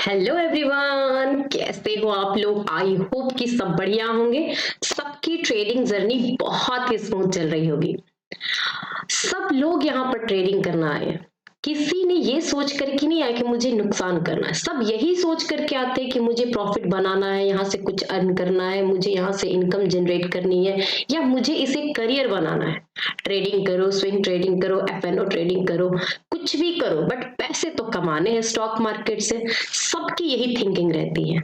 Hello everyone, कैसे हो आप लोग। आई होप कि सब बढ़िया होंगे। सबकी ट्रेडिंग जर्नी बहुत ही स्मूथ चल रही होगी। सब लोग यहाँ पर ट्रेडिंग करना आए हैं। किसी ने ये सोच करके नहीं आया कि मुझे नुकसान करना है। सब यही सोच करके आते हैं कि मुझे प्रॉफिट बनाना है, यहाँ से कुछ अर्न करना है, मुझे यहाँ से इनकम जनरेट करनी है, या मुझे इसे करियर बनाना है। ट्रेडिंग करो, स्विंग ट्रेडिंग करो, एफएनओ ट्रेडिंग करो, कुछ भी करो, बट पैसे तो कमाने हैं स्टॉक मार्केट से। सबकी यही थिंकिंग रहती है।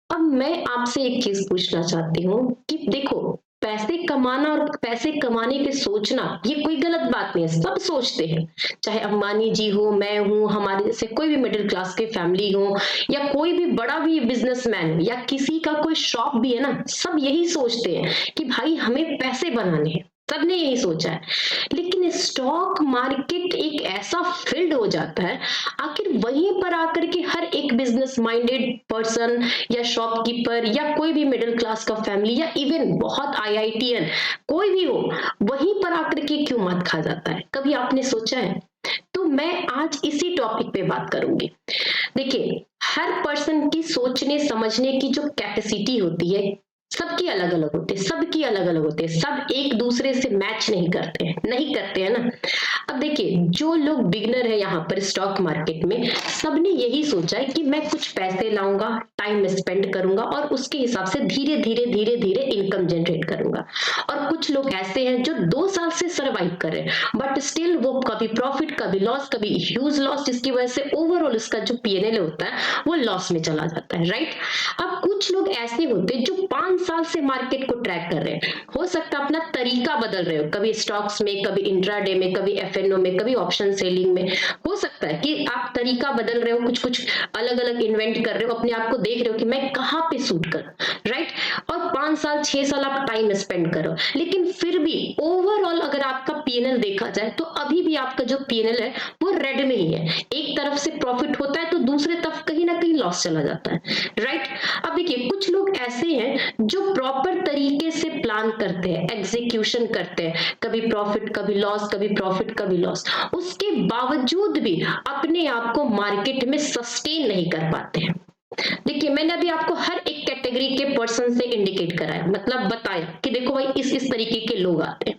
अब मैं आपसे एक चीज पूछना चाहती हूँ कि देखो, पैसे कमाना और पैसे कमाने के सोचना ये कोई गलत बात नहीं है। सब सोचते हैं, चाहे अंबानी जी हो, मैं हूं, हमारे जैसे कोई भी मिडिल क्लास की फैमिली हो, या कोई भी बड़ा भी बिजनेसमैन हो, या किसी का कोई शॉप भी है ना, सब यही सोचते हैं कि भाई हमें पैसे बनाने हैं। सबने यही सोचा है। लेकिन स्टॉक मार्केट एक ऐसा फील्ड हो जाता है, आखिर वहीं पर आकर के हर एक बिजनेस माइंडेड पर्सन या शॉपकीपर या कोई भी मिडिल क्लास का फैमिली या इवन बहुत आईआईटीएन कोई भी हो, वहीं पर आकर के क्यों मत खा जाता है। कभी आपने सोचा है? तो मैं आज इसी टॉपिक पे बात करूंगी। देखिए, हर पर्सन की सोचने समझने की जो कैपेसिटी होती है, सबकी अलग अलग होती है, सबकी अलग अलग होती है। सब एक दूसरे से मैच नहीं करते हैं ना। अब देखिए, जो लोग बिगनर है यहाँ पर स्टॉक मार्केट में, सबने यही सोचा है कि मैं कुछ पैसे लाऊंगा, टाइम स्पेंड करूंगा और उसके हिसाब से धीरे धीरे धीरे इनकम जनरेट करूंगा। और कुछ लोग ऐसे हैं जो 2 साल से सर्वाइव कर रहे हैं, बट स्टिल वो कभी प्रॉफिट, कभी लॉस, कभी ह्यूज लॉस, जिसकी वजह से ओवरऑल इसका जो पीएनएल होता है वो लॉस में चला जाता है, राइट। अब कुछ लोग ऐसे होते हैं जो 5 साल से मार्केट को ट्रैक कर रहे हैं। हो सकता है अपना तरीका बदल रहे हो, कभी स्टॉक्स में, कभी इंट्राडे में, कभी एफएनओ में, कभी ऑप्शन सेलिंग में। हो सकता है कि आप तरीका बदल रहे हो, कुछ कुछ अलग अलग इन्वेंट कर रहे हो, अपने आप को देख रहे हो कि मैं कहाँ पे सूट कर, राइट। और 5 साल 6 साल आप टाइम स्पेंड करो, लेकिन फिर भी ओवरऑल अगर आपका पीएनएल देखा जाए तो अभी भी आपका जो पीएनएल है वो रेड में ही है। एक तरफ से प्रॉफिट होता है तो दूसरे तरफ कहीं ना कहीं लॉस चला जाता है, राइट। अब देखिए, कुछ लोग ऐसे हैं जो प्रॉपर तरीके से प्लान करते हैं, एग्जीक्यूशन करते हैं, कभी प्रॉफिट कभी लॉस, कभी प्रॉफिट कभी लॉस, उसके बावजूद भी अपने आप को मार्केट में सस्टेन नहीं कर पाते हैं। देखिए, मैंने अभी आपको हर एक कैटेगरी के पर्सन से इंडिकेट कराया, मतलब बताया कि देखो भाई इस तरीके के लोग आते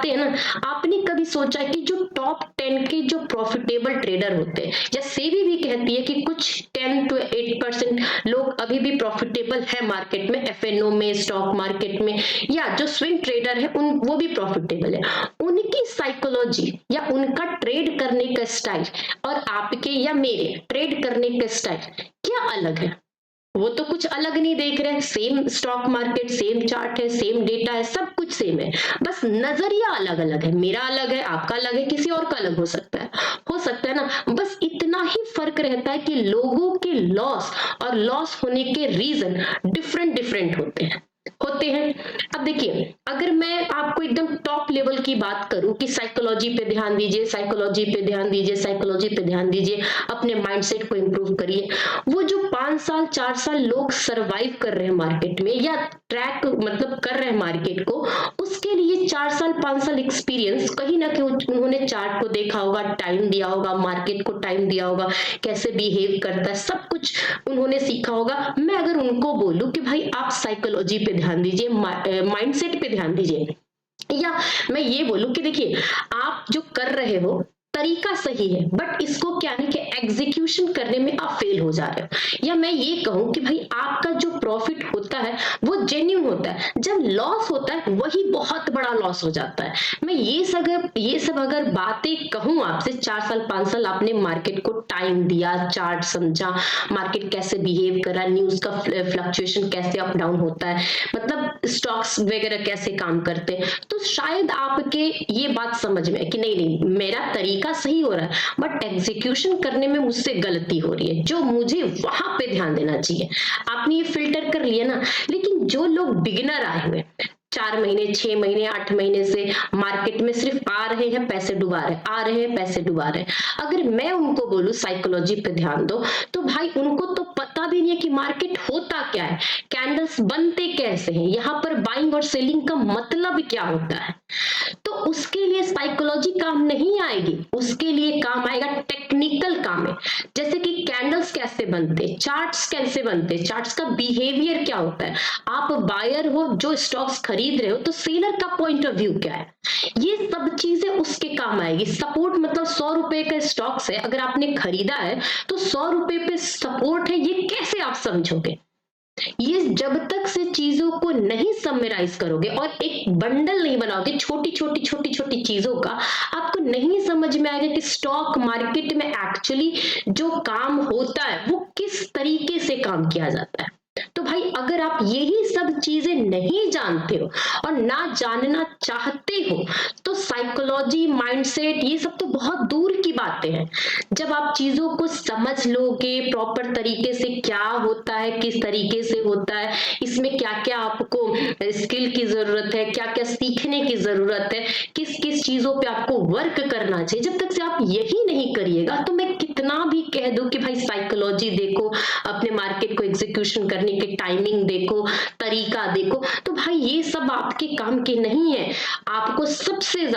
हैं ना। आपने कभी सोचा कि जो टॉप 10 के जो प्रॉफिटेबल ट्रेडर होते हैं, या सेबी भी कहती है कि कुछ 10 to 8% लोग अभी भी प्रॉफिटेबल है मार्केट में, एफएनओ में, स्टॉक मार्केट में, या जो स्विंग ट्रेडर है वो भी प्रॉफिटेबल है। उनकी साइकोलॉजी या उनका ट्रेड करने का स्टाइल और आपके या मेरे ट्रेड करने का स्टाइल क्या अलग है? वो तो कुछ अलग नहीं देख रहे हैं। Same stock market, same chart है, सेम डेटा है, सब कुछ सेम है, बस नजरिया अलग अलग है। मेरा अलग है, आपका अलग है, किसी और का अलग हो सकता है ना। बस इतना ही फर्क रहता है कि लोगों के लॉस और लॉस होने के रीजन डिफरेंट डिफरेंट होते हैं। अब देखिए, अगर मैं आपको एकदम टॉप लेवल की बात करूं कि साइकोलॉजी पे ध्यान दीजिए, साइकोलॉजी पे ध्यान दीजिए, साइकोलॉजी पे ध्यान दीजिए, अपने माइंडसेट को इंप्रूव करिए। वो जो 5 साल 4 साल लोग सरवाइव कर रहे हैं मार्केट में, या ट्रैक मतलब कर रहे हैं मार्केट को, उसके लिए 4 साल 5 साल एक्सपीरियंस, कहीं ना कहीं उन्होंने चार्ट को देखा होगा, टाइम दिया होगा, मार्केट को टाइम दिया होगा, कैसे बिहेव करता है, सब कुछ उन्होंने सीखा होगा। मैं अगर उनको बोलूं कि भाई आप साइकोलॉजी पे ध्यान दीजिए, माइंडसेट पे ध्यान दीजिए, या मैं ये बोलूं कि देखिए आप जो कर रहे हो तरीका सही है, बट इसको क्या है कि एग्जीक्यूशन करने में आप फेल हो जा रहे हो, या मैं ये कहूं कि भाई आपका जो प्रॉफिट होता है वो जेन्युइन होता है, जब लॉस होता है वही बहुत बड़ा लॉस हो जाता है। मैं ये सब अगर बातें कहूं आपसे, 4 साल 5 साल आपने मार्केट को टाइम दिया, चार्ट समझा, मार्केट कैसे बिहेव करा, न्यूज का फ्लक्चुएशन कैसे अप डाउन होता है, मतलब स्टॉक्स वगैरह कैसे काम करते हैं, तो शायद आपके ये बात समझ में कि नहीं नहीं मेरा तरीका सही हो रहा है, बट एग्जीक्यूशन करने में मुझसे गलती हो रही है, जो मुझे वहां पे ध्यान देना चाहिए। आपने ये फिल्टर कर लिया ना। लेकिन जो लोग बिगिनर आए हुए, 4 महीने 6 महीने 8 महीने से मार्केट में सिर्फ आ रहे हैं पैसे डुबा रहे, आ रहे हैं पैसे डुबा रहे, अगर मैं उनको बोलूं साइकोलॉजी पे ध्यान दो, तो भाई उनको तो पता भी नहीं है कि मार्केट होता क्या है, कैंडल्स बनते कैसे हैं, यहाँ पर बाइंग और सेलिंग का मतलब क्या होता है। तो उसके लिए साइकोलॉजी काम नहीं आएगी, उसके लिए काम आएगा टेक्निकल काम है। जैसे कि कैंडल्स कैसे बनते, चार्ट्स कैसे बनते, चार्ट्स का बिहेवियर क्या होता है, आप बायर हो जो स्टॉक्स खरीद रहे हो तो सेलर का पॉइंट ऑफ व्यू क्या है, ये सब चीजें उसके काम आएगी। सपोर्ट मतलब 100 रुपए का स्टॉक्स है, अगर आपने खरीदा है तो 100 रुपए पे सपोर्ट है, ये कैसे आप समझोगे? ये जब तक से चीजों को नहीं समराइज करोगे और एक बंडल नहीं बनाओगे छोटी छोटी छोटी छोटी चीजों का, आपको नहीं समझ में आएगा कि स्टॉक मार्केट में एक्चुअली जो काम होता है वो किस तरीके से काम किया जाता है। तो भाई अगर आप यही सब चीजें नहीं जानते हो और ना जानना चाहते हो तो साइकोलॉजी, माइंडसेट, ये सब तो बहुत दूर की बातें हैं। जब आप चीजों को समझ लोगे प्रॉपर तरीके से, क्या होता है, किस तरीके से होता है, इसमें क्या क्या आपको स्किल की जरूरत है, क्या क्या सीखने की जरूरत है, किस किस चीजों पे आपको वर्क करना चाहिए, जब तक से आप यही नहीं करिएगा तो मैं कितना भी कह दूं कि भाई साइकोलॉजी देखो, अपने मार्केट को एग्जीक्यूशन करने की टाइमिंग देखो, तरीका देखो, तो भाई ये सब आपके काम के नहीं है। आपको सबसे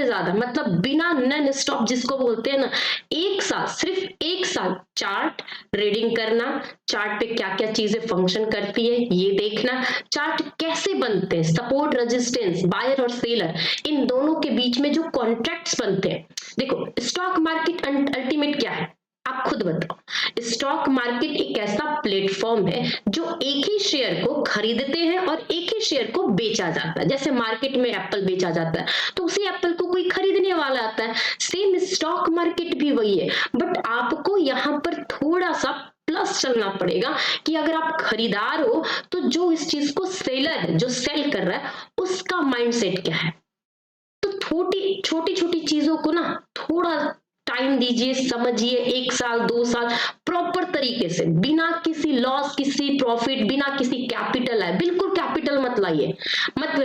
ज्यादा मतलब बिना नॉन स्टॉप जिसको बोलते हैं ना, एक साल, सिर्फ एक साल चार्ट रीडिंग करना, चार्ट पे क्या क्या चीजें फंक्शन करती है ये देखना, चार्ट कैसे बनते हैं, सपोर्ट, रेजिस्टेंस, बायर और सेलर, इन दोनों के बीच में जो कॉन्ट्रैक्ट्स बनते हैं। देखो स्टॉक मार्केट अल्टीमेट क्या है, आप खुद बताओ। स्टॉक मार्केट एक ऐसा प्लेटफॉर्म है जो एक ही शेयर को खरीदते हैं और एक ही शेयर को बेचा जाता है। जैसे मार्केट में एप्पल बेचा जाता है तो उसी एप्पल को कोई खरीदने वाला आता है, सेम स्टॉक मार्केट भी वही है। बट आपको यहाँ पर थोड़ा सा प्लस चलना पड़ेगा कि अगर आप खरीदार हो तो जो इस चीज को सेलर है, जो सेल कर रहा है, उसका माइंडसेट क्या है। तो छोटी छोटी चीजों को ना थोड़ा टाइम दीजिए, समझिए, 1 साल 2 साल प्रॉपर तरीके से, बिना किसी लॉस, किसी प्रॉफिट, बिना किसी कैपिटल है, बिल्कुल कैपिटल मत लाइए,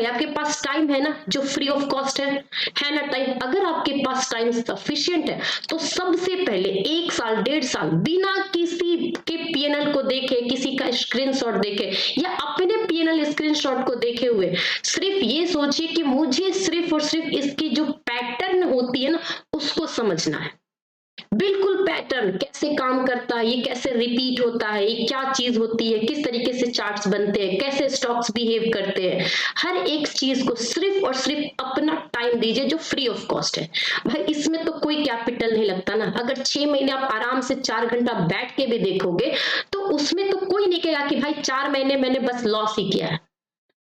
आपके पास टाइम है ना जो फ्री ऑफ कॉस्ट है ना टाइम। अगर आपके पास टाइम सफिशिएंट है तो सबसे पहले 1 साल 1.5 साल बिना किसी के पीएनएल को देखे, किसी का स्क्रीनशॉट देखे या अपने पीएनएल स्क्रीनशॉट को देखे हुए सिर्फ ये सोचिए कि मुझे सिर्फ और सिर्फ इसकी जो पैटर्न होती है ना उसको समझना है। बिल्कुल पैटर्न कैसे काम करता है, ये कैसे रिपीट होता है, ये क्या चीज होती है, किस तरीके से चार्ट्स बनते हैं, कैसे स्टॉक्स बिहेव करते हैं, हर एक चीज को सिर्फ और सिर्फ अपना टाइम दीजिए जो फ्री ऑफ कॉस्ट है। भाई इसमें तो कोई कैपिटल नहीं लगता ना। अगर 6 महीने आप आराम से 4 घंटा बैठ के भी देखोगे तो उसमें तो कोई नहीं कहेगा कि भाई 4 महीने मैंने बस लॉस ही किया है।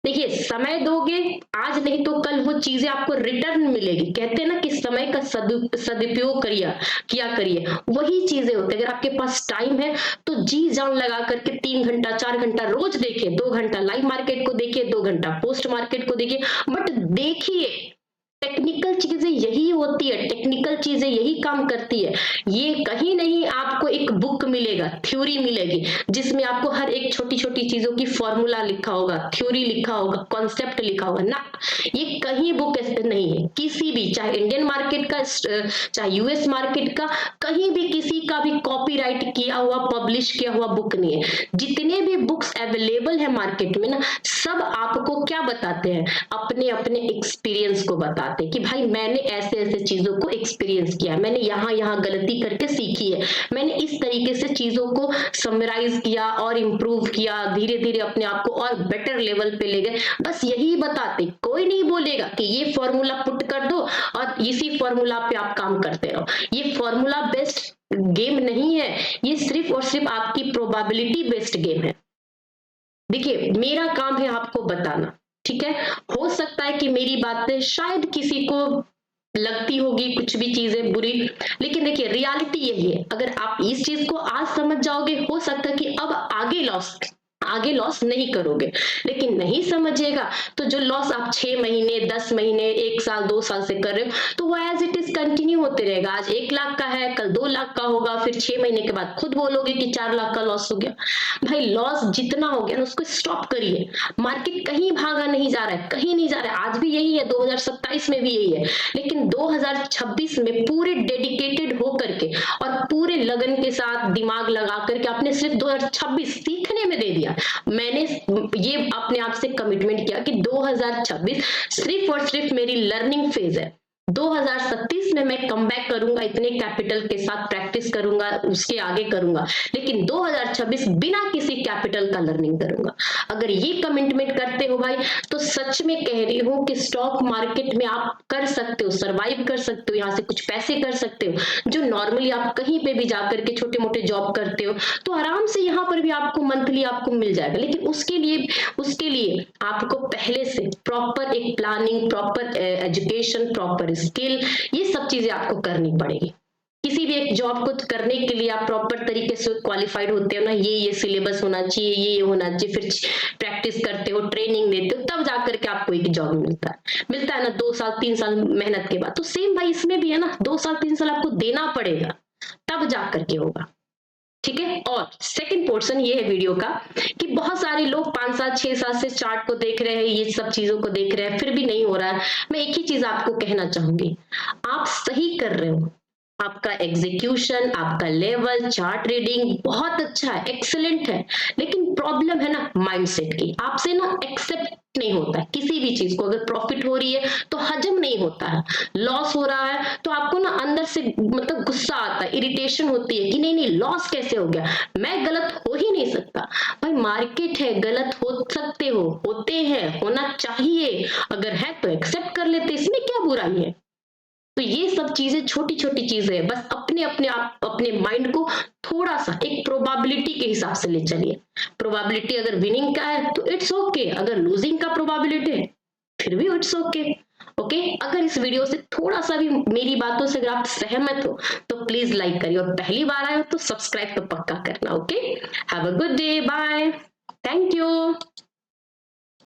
देखिए समय दोगे आज नहीं तो कल वो चीजें आपको रिटर्न मिलेगी। कहते हैं ना कि समय का सदुपयोग किया करिए, वही चीजें होती है। अगर आपके पास टाइम है तो जी जान लगा करके 3 घंटा 4 घंटा रोज देखिए, 2 घंटा लाइव मार्केट को देखिए, 2 घंटा पोस्ट मार्केट को देखिए, बट देखिए टेक्निकल चीजें यही होती है, टेक्निकल चीजें यही काम करती है। ये कहीं नहीं आपको एक बुक मिलेगा, थ्योरी मिलेगी जिसमें आपको हर एक छोटी छोटी चीजों की फॉर्मूला लिखा होगा, थ्योरी लिखा होगा, कॉन्सेप्ट लिखा होगा ना। ये कहीं बुक ऐसे नहीं है, किसी भी, चाहे इंडियन मार्केट का, चाहे यूएस मार्केट का, कहीं भी किसी का भी कॉपीराइट किया हुआ, पब्लिश किया हुआ बुक नहीं है। जितने भी बुक्स अवेलेबल है मार्केट में ना, सब आपको क्या बताते हैं, अपने अपने एक्सपीरियंस को बताते कि भाई मैंने ऐसे ऐसे चीजों को एक्सपीरियंस किया, मैंने यहाँ गलती करके सीखी है, मैंने इस तरीके से चीजों को समराइज किया और इंप्रूव किया, धीरे धीरे अपने आप को और बेटर लेवल पे ले गए। बस यही बताते, कोई नहीं बोलेगा कि ये फॉर्मूला पुट कर दो और इसी फॉर्मूला पे आप काम करते रहो। ये फॉर्मूला बेस्ड गेम नहीं है, ये सिर्फ और सिर्फ आपकी प्रोबेबिलिटी बेस्ड गेम है। देखिए मेरा काम है आपको बताना, ठीक है। हो सकता है कि मेरी बातें शायद किसी को लगती होगी कुछ भी चीजें बुरी, लेकिन देखिए रियलिटी यही है। अगर आप इस चीज को आज समझ जाओगे, हो सकता है कि अब आगे लॉस नहीं करोगे, लेकिन नहीं समझेगा तो जो लॉस आप 6 महीने 10 महीने 1 साल 2 साल से कर रहे हो तो वो एज इट इज कंटिन्यू होते रहेगा। आज 1 लाख का है, कल 2 लाख का होगा, फिर 6 महीने के बाद खुद बोलोगे कि 4 लाख का लॉस हो गया। भाई लॉस जितना हो गया ना उसको स्टॉप करिए। मार्केट कहीं भागा नहीं जा रहा है, कहीं नहीं जा रहा है। आज भी यही है, 2027 में भी यही है, लेकिन 2026 में पूरे डेडिकेटेड होकर के और पूरे लगन के साथ दिमाग लगा करके आपने सिर्फ 2026 सीखने में दे दिया। मैंने ये अपने आप से कमिटमेंट किया कि 2026 सिर्फ और सिर्फ मेरी लर्निंग फेज है। 2037 में मैं कम बैक करूंगा, इतने कैपिटल के साथ प्रैक्टिस करूंगा, उसके आगे करूंगा, लेकिन 2026 बिना किसी कैपिटल का लर्निंग करूंगा। अगर ये कमिटमेंट करते हो भाई, तो सच में कह रही हूं कि स्टॉक मार्केट में आप कर सकते हो, सरवाइव कर सकते हो, यहां से कुछ पैसे कर सकते हो, जो नॉर्मली आप कहीं पे भी जाकर के छोटे मोटे जॉब करते हो तो आराम से यहाँ पर भी आपको मंथली आपको मिल जाएगा। लेकिन उसके लिए आपको पहले से प्रॉपर एक planning, proper education, proper skill, ये सब चीजें आपको करनी पड़ेगी। किसी भी एक जॉब को करने के लिए आप प्रॉपर तरीके से क्वालिफाइड होते हो ना, ये सिलेबस होना चाहिए, ये होना चाहिए, फिर प्रैक्टिस करते हो, ट्रेनिंग लेते हो, तब जाकर के आपको एक जॉब मिलता है ना 2 साल 3 साल मेहनत के बाद। तो सेम भाई इसमें भी है ना, 2 साल 3 साल आपको देना पड़ेगा, तब जाकर के होगा। ठीक है। और सेकंड पोर्शन ये है वीडियो का कि बहुत सारे लोग 5 साल 6 साल से चार्ट को देख रहे हैं, ये सब चीजों को देख रहे हैं, फिर भी नहीं हो रहा है। मैं एक ही चीज आपको कहना चाहूंगी, आप सही कर रहे हो, आपका एग्जीक्यूशन, आपका लेवल, चार्ट रीडिंग बहुत अच्छा है, एक्सेलेंट है, लेकिन प्रॉब्लम है ना माइंडसेट की। आपसे ना एक्सेप्ट नहीं होता है किसी भी चीज को। अगर प्रॉफिट हो रही है तो हजम नहीं होता है, लॉस हो रहा है तो आपको ना अंदर से मतलब गुस्सा आता है, इरिटेशन होती है कि नहीं नहीं लॉस कैसे हो गया, मैं गलत हो ही नहीं सकता। भाई मार्केट है, गलत हो सकते हो, होते हैं, होना चाहिए, अगर है तो एक्सेप्ट कर लेते, इसमें क्या बुराई है। तो ये सब चीजें छोटी छोटी चीजें है, बस अपने माइंड को थोड़ा सा एक प्रोबेबिलिटी के हिसाब से ले चलिए। प्रोबेबिलिटी अगर विनिंग का है तो इट्स ओके, अगर लूजिंग का प्रोबेबिलिटी है फिर भी इट्स ओके। ओके, अगर इस वीडियो से थोड़ा सा भी मेरी बातों से अगर आप सहमत हो तो प्लीज लाइक करिए, और पहली बार आए हो तो सब्सक्राइब तो पक्का करना। Okay, have a good day, bye, thank you.